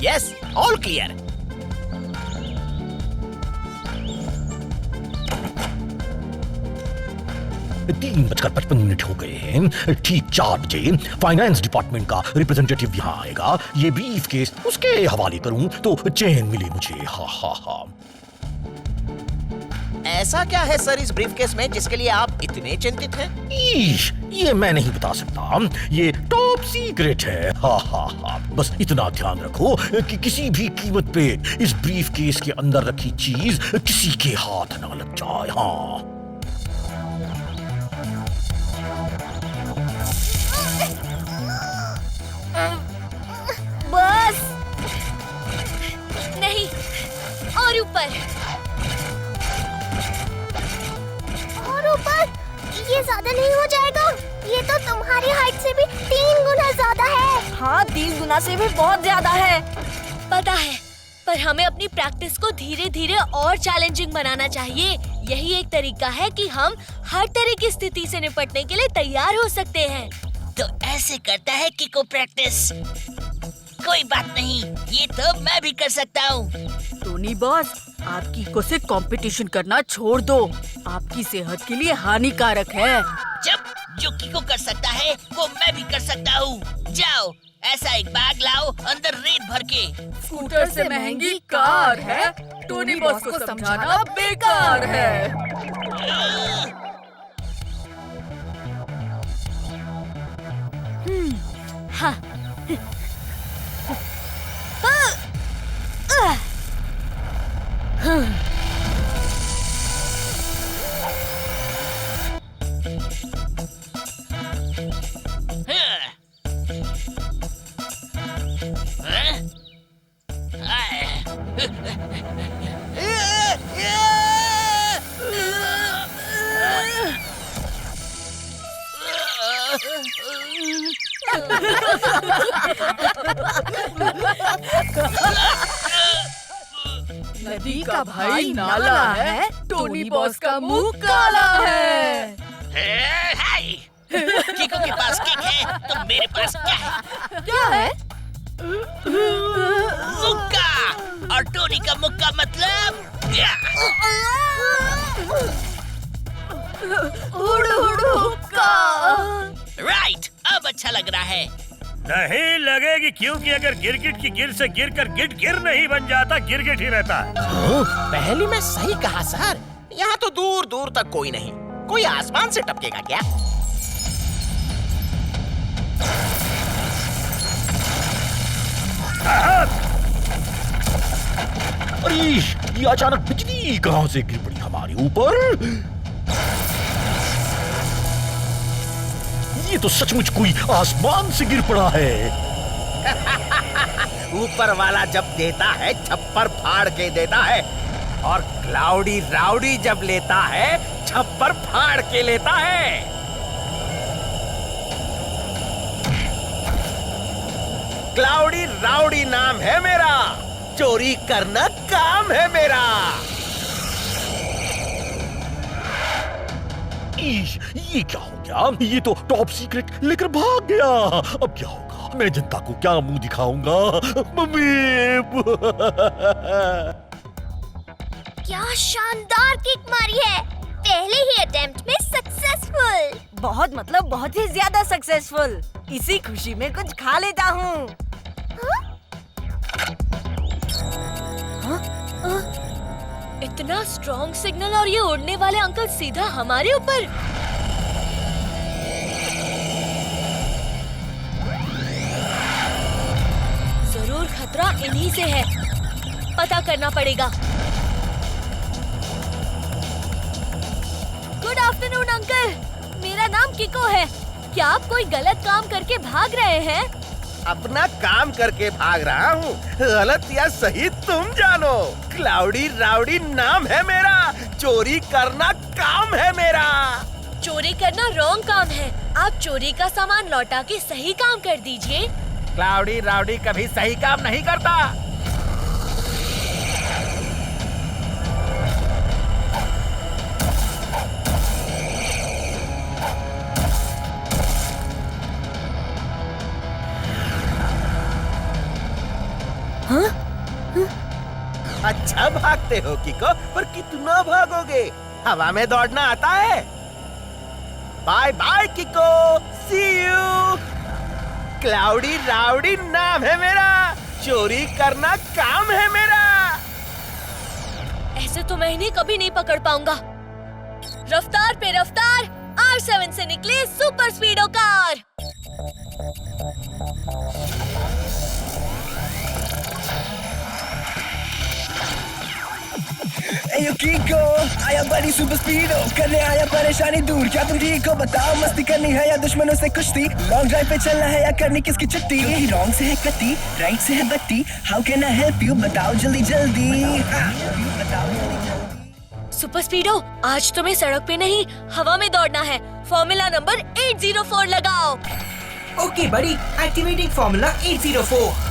Yes, all clear. तीन बजकर 55 हो गए हैं। ठीक 4 बजे फाइनेंस डिपार्टमेंट का रिप्रेजेंटेटिव यहाँ आएगा। ये ब्रीफ केस उसके हवाले करूं तो चैन मिले मुझे। हा हा हा। ऐसा क्या है सर इस ब्रीफकेस में जिसके लिए आप इतने चिंतित हैं? ईश, ये मैं नहीं बता सकता, ये टॉप सीक्रेट है। हा हा हा। बस इतना ध्यान रखो कि किसी भी कीमत पे इस ब्रीफ केस के अंदर रखी चीज किसी के हाथ ना लग जाए। हाँ। बस नहीं, और ऊपर और ऊपर। ये ज्यादा नहीं हो जाएगा? ये तो तुम्हारी हाइट से भी 3 गुना ज्यादा है। हाँ, 3 गुना से भी बहुत ज्यादा है। पता है, पर हमें अपनी प्रैक्टिस को धीरे धीरे और चैलेंजिंग बनाना चाहिए। यही एक तरीका है कि हम हर तरह की स्थिति से निपटने के लिए तैयार हो सकते हैं। तो ऐसे करता है किको प्रैक्टिस। कोई बात नहीं, ये तो मैं भी कर सकता हूँ। टोनी बॉस, आप कीको से कंपटीशन करना छोड़ दो। आपकी सेहत के लिए हानिकारक है। जब जो किको कर सकता है वो मैं भी कर सकता हूँ। जाओ, ऐसा एक बैग लाओ, अंदर रेत भर के। स्कूटर से महंगी कार है, टोनी बॉस को समझाना बेकार है। हाँ। नदी का भाई नाला है, टोनी बॉस का मुंह काला है। किको के पास किक है तो मेरे पास क्या है? क्या है? मुक्का। और टोनी का मुक्का मतलब राइट। अब अच्छा लग रहा है। नहीं लगेगी, क्योंकि अगर गिरगिट की गिर से गिरकर गिट गिर नहीं बन जाता, गिरगिट ही रहता है। पहले मैं सही कहा सर। यहाँ तो दूर दूर तक कोई नहीं। कोई आसमान से टपकेगा क्या? अरे ये अचानक बिजली कहाँ से गिर पड़ी हमारे ऊपर? ये तो सचमुच कोई आसमान से गिर पड़ा है। ऊपर वाला जब देता है छप्पर फाड़ के देता है, और क्लाउडी राउडी जब लेता है छप्पर फाड़ के लेता है। क्लाउडी राउडी नाम है मेरा, चोरी करना काम है मेरा। ये क्या हो गया? ये तो टॉप सीक्रेट लेकर भाग गया। अब क्या होगा? मैं जनता को क्या मुंह दिखाऊंगा? मम्मी। क्या शानदार किक मारी है। पहले ही अटेम्प्ट में सक्सेसफुल। बहुत मतलब बहुत ही ज्यादा सक्सेसफुल। इसी खुशी में कुछ खा लेता हूँ। इतना स्ट्रॉन्ग सिग्नल और ये उड़ने वाले अंकल सीधा हमारे ऊपर। जरूर खतरा इन्हीं से है। पता करना पड़ेगा। गुड आफ्टरनून अंकल, मेरा नाम किको है। क्या आप कोई गलत काम करके भाग रहे हैं? अपना काम करके भाग रहा हूँ, गलत या सही तुम जानो। क्लाउडी राउडी नाम है मेरा, चोरी करना काम है मेरा। चोरी करना रॉन्ग काम है। आप चोरी का सामान लौटा के सही काम कर दीजिए। क्लाउडी राउडी कभी सही काम नहीं करता। अच्छा भागते हो किको, पर कितना भागोगे? हवा में दौड़ना आता है? Bye bye Kiko, see you. Cloudy rowdy नाम है मेरा, चोरी करना काम है मेरा। ऐसे तो मैं इन्हें कभी नहीं पकड़ पाऊंगा। रफ्तार पे रफ्तार, R7 से निकले सुपर स्पीडो कार। एयो कीको, आया बड़ी सुपर स्पीडो, करने आया परेशानी दूर। क्या तुम ठीक हो बताओ, मस्ती करनी है या दुश्मनों से कुश्ती? लॉन्ग ड्राइव पे चलना है या करनी किसकी छुट्टी? रॉन्ग से है कत्ती, राइट से है बत्ती, how can I help you बताओ जल्दी जल्दी। सुपर स्पीडो, आज तुम्हें सड़क पे नहीं हवा में दौड़ना है। फॉर्मूला नंबर 804 लगाओ। ओके बड़ी, एक्टिवेटिंग फॉर्मूला 804।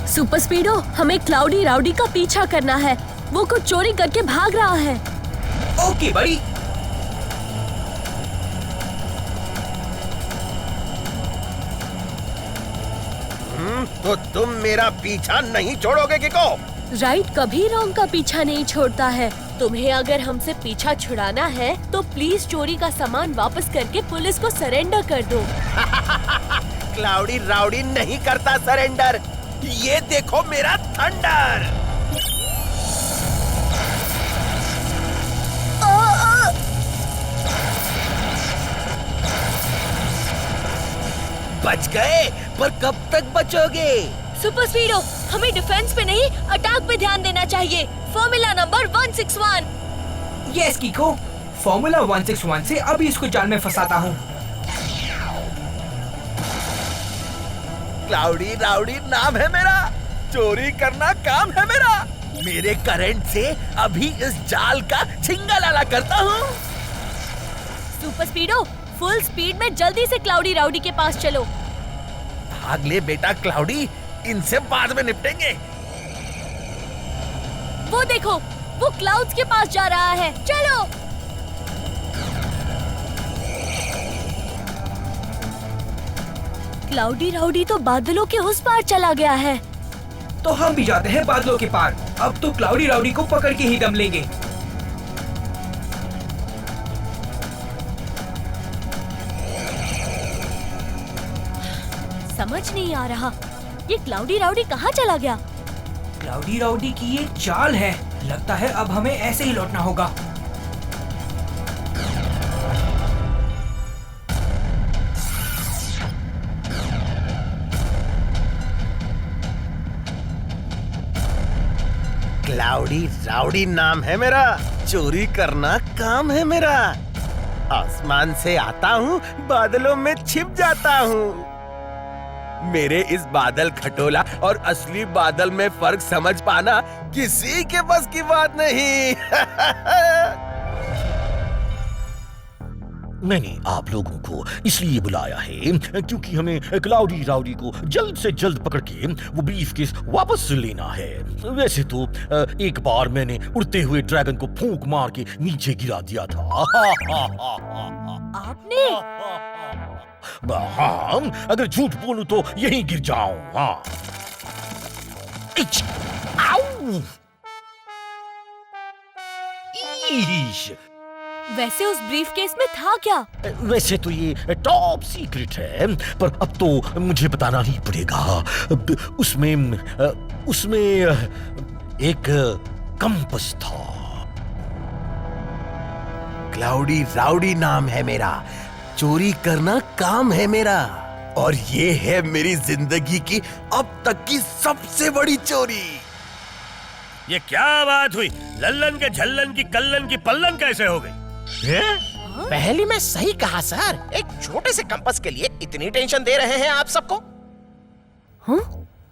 सुपर स्पीडो, हमें क्लाउडी राउडी का पीछा करना है। वो कुछ चोरी करके भाग रहा है। ओके बड़ी। तो तुम मेरा पीछा नहीं छोड़ोगे किको? राइट कभी रॉन्ग का पीछा नहीं छोड़ता है। तुम्हें अगर हमसे पीछा छुड़ाना है तो प्लीज चोरी का सामान वापस करके पुलिस को सरेंडर कर दो। क्लाउडी राउडी नहीं करता सरेंडर। ये देखो मेरा थंडर। बच गए, पर कब तक बचोगे? सुपर स्पीडो, हमें डिफेंस पे नहीं अटैक पे ध्यान देना चाहिए। Formula number 161। यस कीको, फॉर्मूला 161 से अभी इसको जाल में फंसाता हूँ। क्लाउडी राउडी नाम है मेरा, चोरी करना काम है मेरा। मेरे करंट से अभी इस जाल का छिंगालाला करता हूँ। सुपर स्पीडो, फुल स्पीड में जल्दी से क्लाउडी राउडी के पास चलो। भाग ले बेटा क्लाउडी, इनसे बाद में निपटेंगे। वो देखो, वो क्लाउड्स के पास जा रहा है। चलो। क्लाउडी राउडी तो बादलों के उस पार चला गया है। तो हम भी जाते हैं बादलों के पार। अब तो क्लाउडी राउडी को पकड़ के ही दम लेंगे। समझ नहीं आ रहा, ये क्लाउडी राउडी कहाँ चला गया? क्लाउडी राउडी की ये चाल है। लगता है अब हमें ऐसे ही लौटना होगा। क्लाउडी राउडी नाम है मेरा, चोरी करना काम है मेरा। आसमान से आता हूँ, बादलों में छिप जाता हूँ। मेरे इस बादल खटोला और असली बादल में फर्क समझ पाना किसी के बस की बात नहीं। मैंने आप लोगों को इसलिए बुलाया है क्योंकि हमें क्लाउडी राउडी को जल्द से जल्द पकड़ के वो ब्रीफकेस वापस लेना है। वैसे तो एक बार मैंने उड़ते हुए ड्रैगन को फूंक मार के नीचे गिरा दिया था। आपने? हाँ, अगर झूठ बोलूं तो यहीं गिर जाऊं। हाँ। इच, आउ! ईश! वैसे उस ब्रीफकेस में था क्या? वैसे तो ये टॉप सीक्रेट है, पर अब तो मुझे बताना ही पड़ेगा। उसमें एक कंपास था। क्लाउडी राउडी नाम है मेरा, चोरी करना काम है मेरा। और ये है मेरी जिंदगी की अब तक की सबसे बड़ी चोरी। ये क्या बात हुई? लल्लन के झल्लन की कल्लन की पल्लन कैसे हो गई? पहले मैं सही कहा सर, एक छोटे से कंपास के लिए इतनी टेंशन दे रहे हैं आप सबको।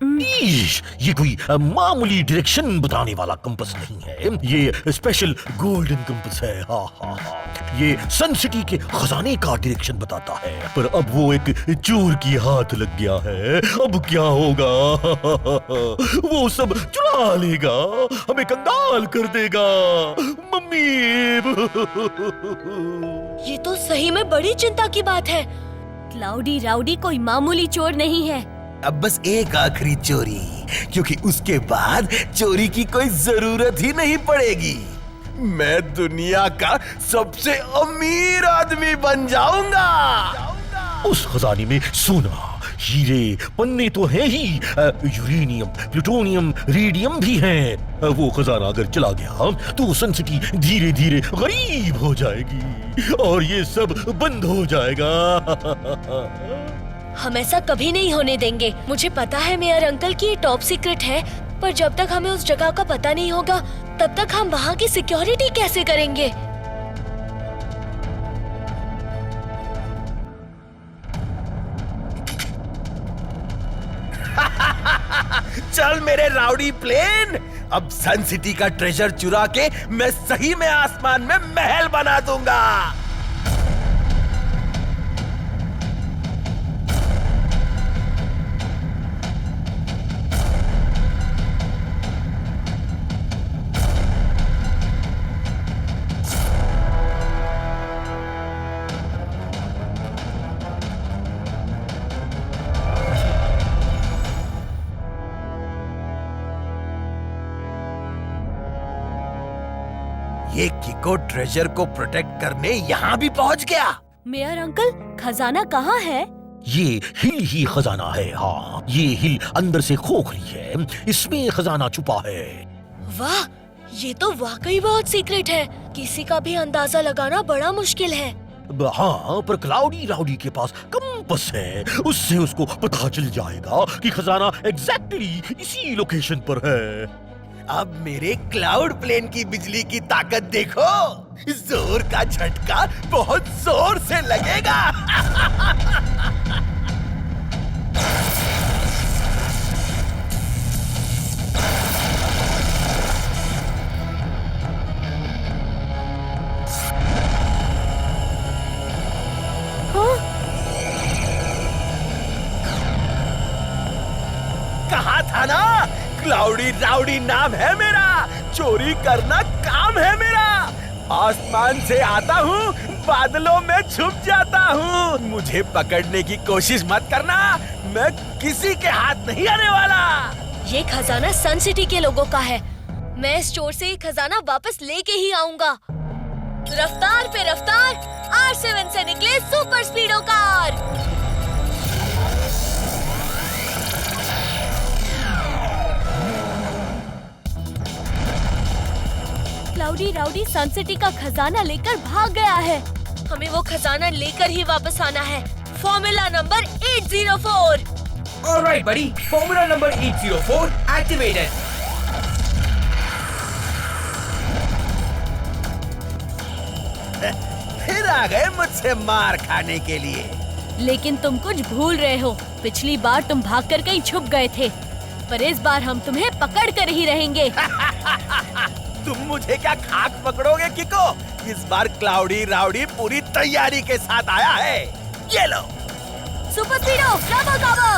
ये कोई मामूली डायरेक्शन बताने वाला कंपास नहीं है, ये स्पेशल गोल्डन कंपास है। हाँ हाँ हाँ, ये सन सिटी के खजाने का डायरेक्शन बताता है, पर अब वो एक चोर की हाथ लग गया है। अब क्या होगा? वो सब चुरा लेगा, हमें कंगाल कर देगा। मम्मी! ये तो सही में बड़ी चिंता की बात है। क्लाउडी राउडी कोई मामूली चोर नहीं है। अब बस एक आखिरी चोरी, क्योंकि उसके बाद चोरी की कोई जरूरत ही नहीं पड़ेगी। मैं दुनिया का सबसे अमीर आदमी बन जाऊंगा। उस खजाने में सोना, हीरे, पन्ने तो हैं ही, यूरेनियम, प्लूटोनियम, रेडियम भी हैं। वो खजाना अगर चला गया तो सन सिटी धीरे धीरे गरीब हो जाएगी और ये सब बंद हो जाएगा। हम ऐसा कभी नहीं होने देंगे। मुझे पता है मेयर अंकल की ये टॉप सीक्रेट है, पर जब तक हमें उस जगह का पता नहीं होगा तब तक हम वहाँ की सिक्योरिटी कैसे करेंगे? चल मेरे राउडी प्लेन, अब सन सिटी का ट्रेजर चुरा के मैं सही में आसमान में महल बना दूंगा। ये किको ट्रेजर को प्रोटेक्ट करने यहाँ भी पहुँच गया। मेयर अंकल, खजाना कहाँ है? ये हिल ही खजाना है। हाँ, ये हिल अंदर से खोखली है, इसमें खजाना छुपा है। वाह, ये तो वाकई बहुत सीक्रेट है। किसी का भी अंदाजा लगाना बड़ा मुश्किल है। हाँ, पर क्लाउडी राउडी के पास कंपास है, उससे उसको पता चल जाएगा कि खजाना एग्जैक्टली इसी लोकेशन पर है। अब मेरे क्लाउड प्लेन की बिजली की ताकत देखो, जोर का झटका बहुत जोर से लगेगा। कहा था ना, क्लाउडी राउडी नाम है मेरा, चोरी करना काम है मेरा। आसमान से आता हूँ, बादलों में छुप जाता हूँ। मुझे पकड़ने की कोशिश मत करना, मैं किसी के हाथ नहीं आने वाला। ये खजाना सन सिटी के लोगों का है। मैं इस चोर से ये खजाना वापस लेके ही आऊंगा। रफ्तार पे रफ्तार, R7 से निकले सुपर स्पीडो कार। क्लाउडी राउडी सन सिटी का खजाना लेकर भाग गया है। हमें वो खजाना लेकर ही वापस आना है। Formula number 804। ऑलराइट बडी, फॉर्मूला नंबर 804 एक्टिवेटेड। फिर आ गए मुझसे मार खाने के लिए। लेकिन तुम कुछ भूल रहे हो। पिछली बार तुम भागकर कहीं छुप गए थे, पर इस बार हम तुम्हें पकड़ कर ही रहेंगे। तुम मुझे क्या खाक पकड़ोगे किको? इस बार क्लाउडी राउडी पूरी तैयारी के साथ आया है। ये लो सुपर स्पीडो, काबो काबो।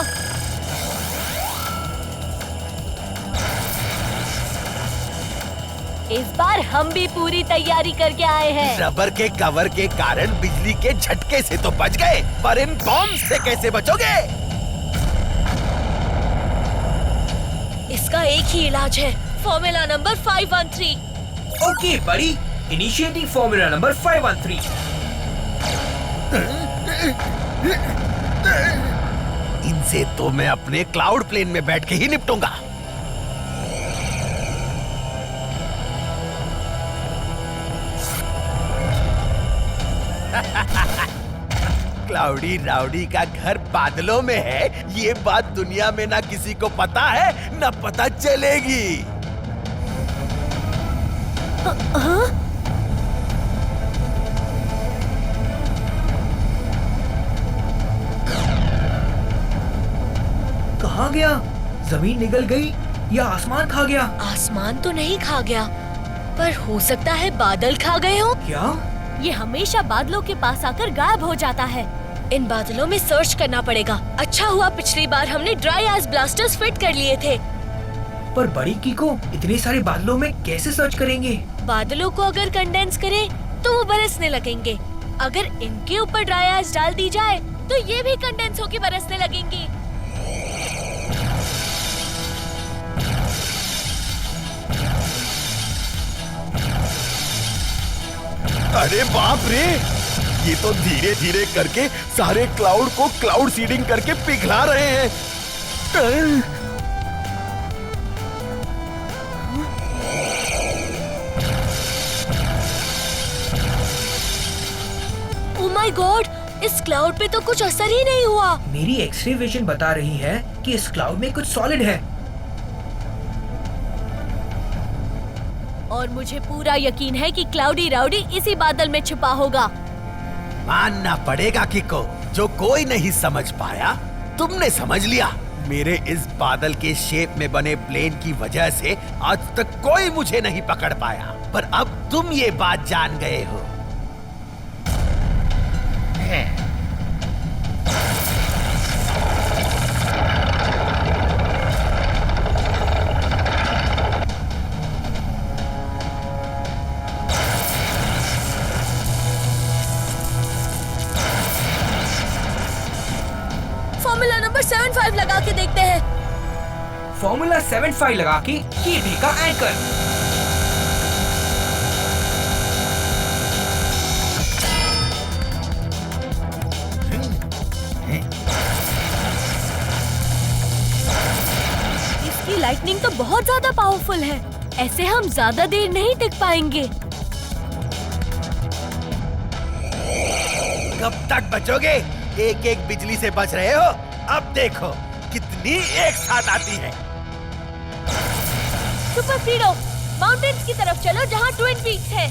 इस बार हम भी पूरी तैयारी करके आए हैं। रबर के कवर के कारण बिजली के झटके से तो बच गए, पर इन बॉम्ब से कैसे बचोगे? इसका एक ही इलाज है, फॉर्मूला नंबर 513। ओके बडी, इनिशिएटिंग फॉर्मूला नंबर 513। इनसे तो मैं अपने क्लाउड प्लेन में बैठ के ही निपटूंगा। क्लाउडी राउडी का घर बादलों में है, ये बात दुनिया में ना किसी को पता है ना पता चलेगी। कहाँ गया? जमीन निगल गई या आसमान खा गया? आसमान तो नहीं खा गया, पर हो सकता है बादल खा गए हो। क्या? ये हमेशा बादलों के पास आकर गायब हो जाता है। इन बादलों में सर्च करना पड़ेगा। अच्छा हुआ पिछली बार हमने ड्राई आइस ब्लास्टर्स फिट कर लिए थे। पर बड़ी कीको, इतने सारे बादलों में कैसे सर्च करेंगे? बादलों को अगर कंडेंस करें तो वो बरसने लगेंगे। अगर इनके ऊपर ड्राई आइस डाल दी जाए तो ये भी कंडेंस होकर बरसने लगेंगी। अरे बाप रे, ये तो धीरे धीरे करके सारे क्लाउड को क्लाउड सीडिंग करके पिघला रहे हैं। ओह माय गॉड, इस क्लाउड पे तो कुछ असर ही नहीं हुआ। मेरी एक्सरे विजन बता रही है कि इस क्लाउड में कुछ सॉलिड है। और मुझे पूरा यकीन है कि क्लाउडी राउडी इसी बादल में छिपा होगा। मानना पड़ेगा किको, जो कोई नहीं समझ पाया तुमने समझ लिया। मेरे इस बादल के शेप में बने प्लेन की वजह से आज तक कोई मुझे नहीं पकड़ पाया, पर अब तुम ये बात जान गए हो। फॉर्मूला नंबर 75 लगा के देखते हैं। फॉर्मूला 75 लगा के ये देखा एंकर। इसकी लाइटनिंग तो बहुत ज्यादा पावरफुल है। ऐसे हम ज्यादा देर नहीं टिक पाएंगे। कब तक बचोगे? एक एक बिजली से बच रहे हो। अब देखो कितनी एक साथ आती है। सुपर फ्रीडो, माउंटेन्स की तरफ चलो जहाँ ट्विन पीक्स है।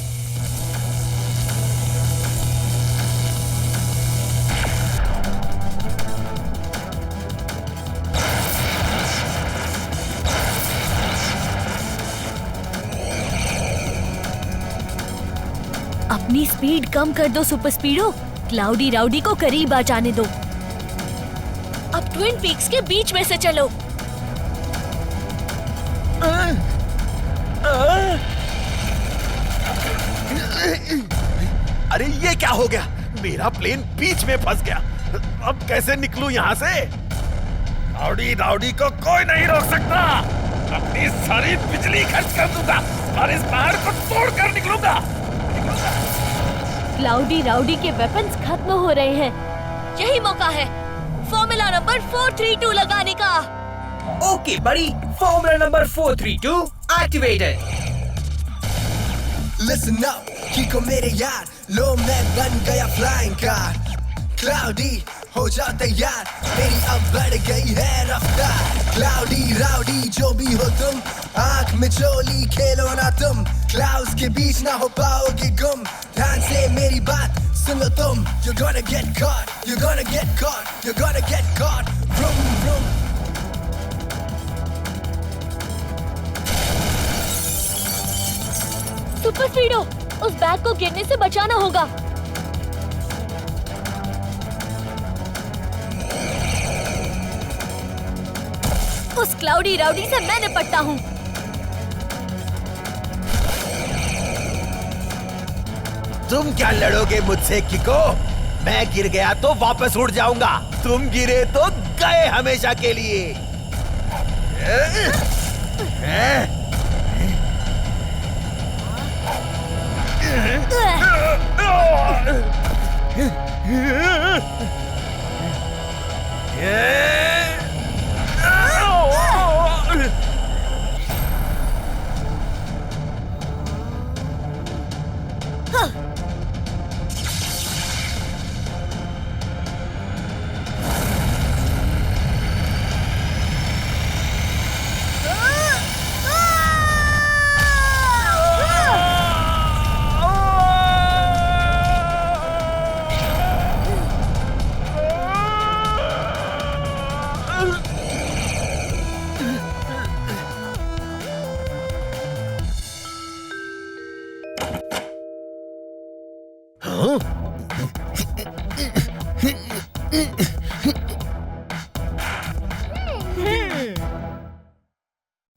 अपनी स्पीड कम कर दो सुपर स्पीडो, क्लाउडी राउडी को करीब आ जाने दो। अब ट्विन पीक्स के बीच में से चलो। अरे ये क्या हो गया? मेरा प्लेन बीच में फंस गया। अब कैसे निकलूं यहाँ से? राउडी राउडी को कोई नहीं रोक सकता। अपनी सारी बिजली खर्च कर दूंगा और इस पहाड़ को तोड़कर निकलूंगा। क्लाउडी राउडी के वेपन्स खत्म हो रहे हैं। यही मौका है फॉर्मूला नंबर 432 लगाने का। ओके बड़ी, formula number 432 activated. Listen up, कीको मेरे यार, लो मैं बन गया फ्लाइंग कार। क्लाउडी हो जा तैयार, मेरी अब बढ़ गई है रफ्तार। क्लाउडी राउडी जो भी हो तुम, आंख में चोली खेलो ना तुम। क्लाउड्स के बीच ना हो पाओगे गुम। ध्यान से मेरी बात सुन लो तुम। You're gonna get caught, you're gonna get caught, you're gonna get caught. Vroom vroom. Super फ्रीडो, उस बैग को गिरने से बचाना होगा। उस क्लाउडी राउडी से मैं निपटता हूँ। तुम क्या लड़ोगे मुझसे किको? मैं गिर गया तो वापस उड़ जाऊंगा। तुम गिरे तो गए हमेशा के लिए। है।